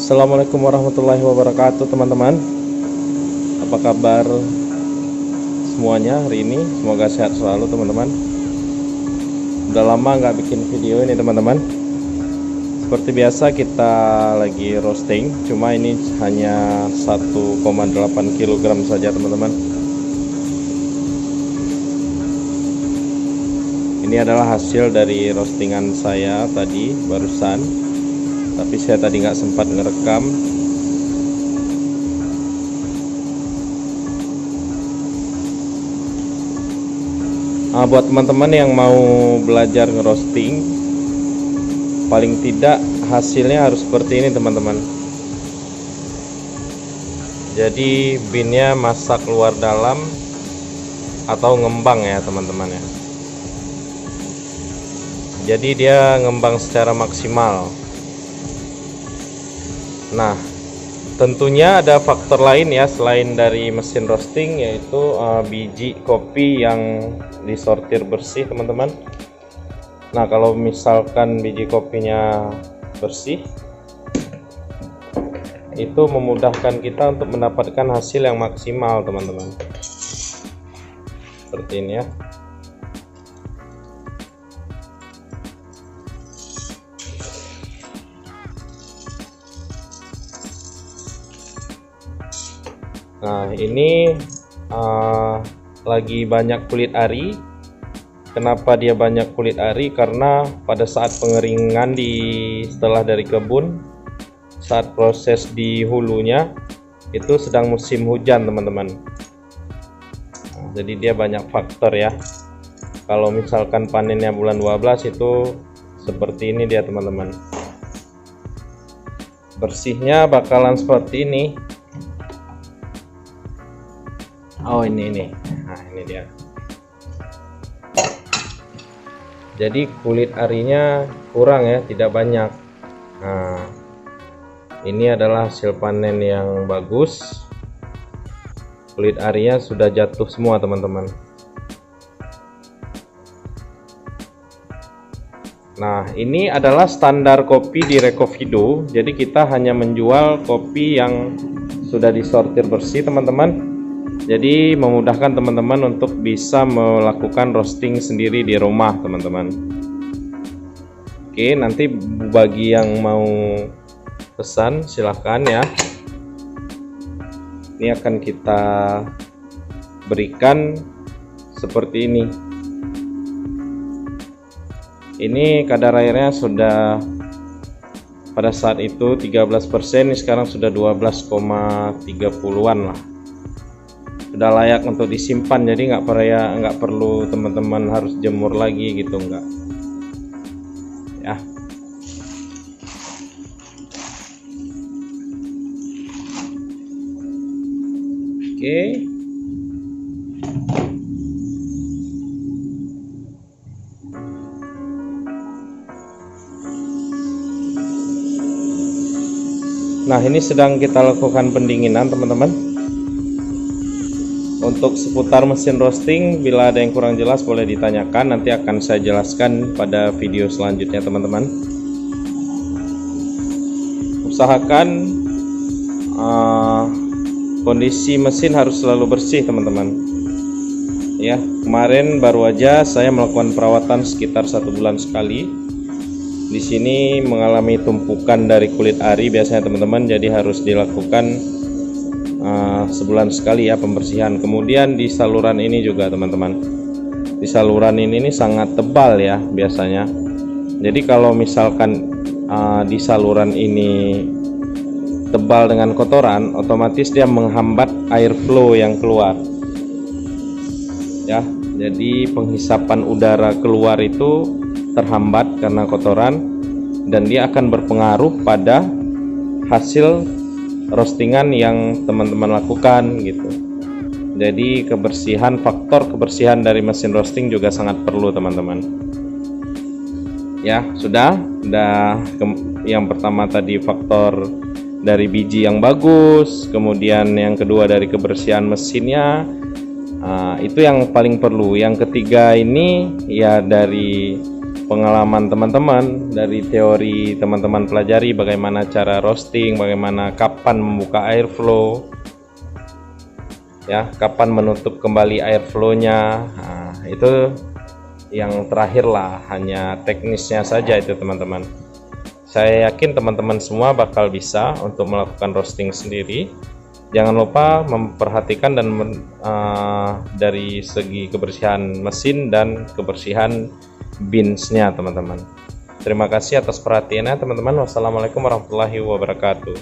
Assalamualaikum warahmatullahi wabarakatuh teman-teman. Apa kabar semuanya hari ini? Semoga sehat selalu teman-teman. Udah lama nggak bikin video ini teman-teman. Seperti biasa kita lagi roasting, cuma ini hanya 1,8 kg saja teman-teman. Ini adalah hasil dari roastingan saya tadi barusan, tapi saya tadi nggak sempat ngerekam. Buat teman-teman yang mau belajar ngerosting, paling tidak hasilnya harus seperti ini teman-teman. Jadi binnya masak luar dalam atau ngembang ya teman-teman ya. Jadi dia ngembang secara maksimal. Nah, tentunya ada faktor lain ya selain dari mesin roasting, yaitu biji kopi yang disortir bersih teman-teman. Nah, kalau misalkan biji kopinya bersih, itu memudahkan kita untuk mendapatkan hasil yang maksimal teman-teman. Seperti ini ya. Nah, ini lagi banyak kulit ari. Kenapa dia banyak kulit ari? Karena pada saat pengeringan setelah dari kebun, saat proses di hulunya itu sedang musim hujan teman-teman. Nah, jadi dia banyak faktor ya. Kalau misalkan panennya bulan 12 itu seperti ini dia teman-teman. Bersihnya bakalan seperti ini. Oh ini. Nah ini dia. Jadi kulit arinya kurang ya, tidak banyak. Nah ini adalah hasil panen yang bagus. Kulit arinya sudah jatuh semua teman-teman. Nah ini adalah standar kopi di Recovido. Jadi kita hanya menjual kopi yang sudah disortir bersih teman-teman. Jadi memudahkan teman-teman untuk bisa melakukan roasting sendiri di rumah teman-teman. Oke, nanti bagi yang mau pesan silahkan ya. Ini akan kita berikan seperti ini. Ini kadar airnya sudah pada saat itu 13%, ini sekarang sudah 12,30-an lah. Sudah layak untuk disimpan, jadi nggak perlu teman-teman harus jemur lagi gitu, enggak ya. Oke. Nah ini sedang kita lakukan pendinginan teman-teman. Untuk seputar mesin roasting, bila ada yang kurang jelas boleh ditanyakan, nanti akan saya jelaskan pada video selanjutnya teman-teman. Usahakan kondisi mesin harus selalu bersih teman-teman ya. Kemarin baru aja saya melakukan perawatan sekitar 1 bulan sekali. Di sini mengalami tumpukan dari kulit ari biasanya teman-teman, jadi harus dilakukan sebulan sekali ya pembersihan. Kemudian di saluran ini juga teman-teman, di saluran ini sangat tebal ya biasanya. Jadi kalau misalkan di saluran ini tebal dengan kotoran, otomatis dia menghambat air flow yang keluar ya. Jadi penghisapan udara keluar itu terhambat karena kotoran, dan dia akan berpengaruh pada hasil roastingan yang teman-teman lakukan gitu. Jadi faktor kebersihan dari mesin roasting juga sangat perlu teman-teman ya. Sudah yang pertama tadi faktor dari biji yang bagus, kemudian yang kedua dari kebersihan mesinnya, itu yang paling perlu. Yang ketiga ini ya dari pengalaman teman-teman, dari teori teman-teman pelajari bagaimana cara roasting, bagaimana kapan membuka airflow, ya, kapan menutup kembali airflow-nya. Nah, itu yang terakhir lah, hanya teknisnya saja itu teman-teman. Saya yakin teman-teman semua bakal bisa untuk melakukan roasting sendiri. Jangan lupa memperhatikan dan dari segi kebersihan mesin dan kebersihan binsnya teman-teman. Terima kasih atas perhatiannya teman-teman. Wassalamualaikum warahmatullahi wabarakatuh.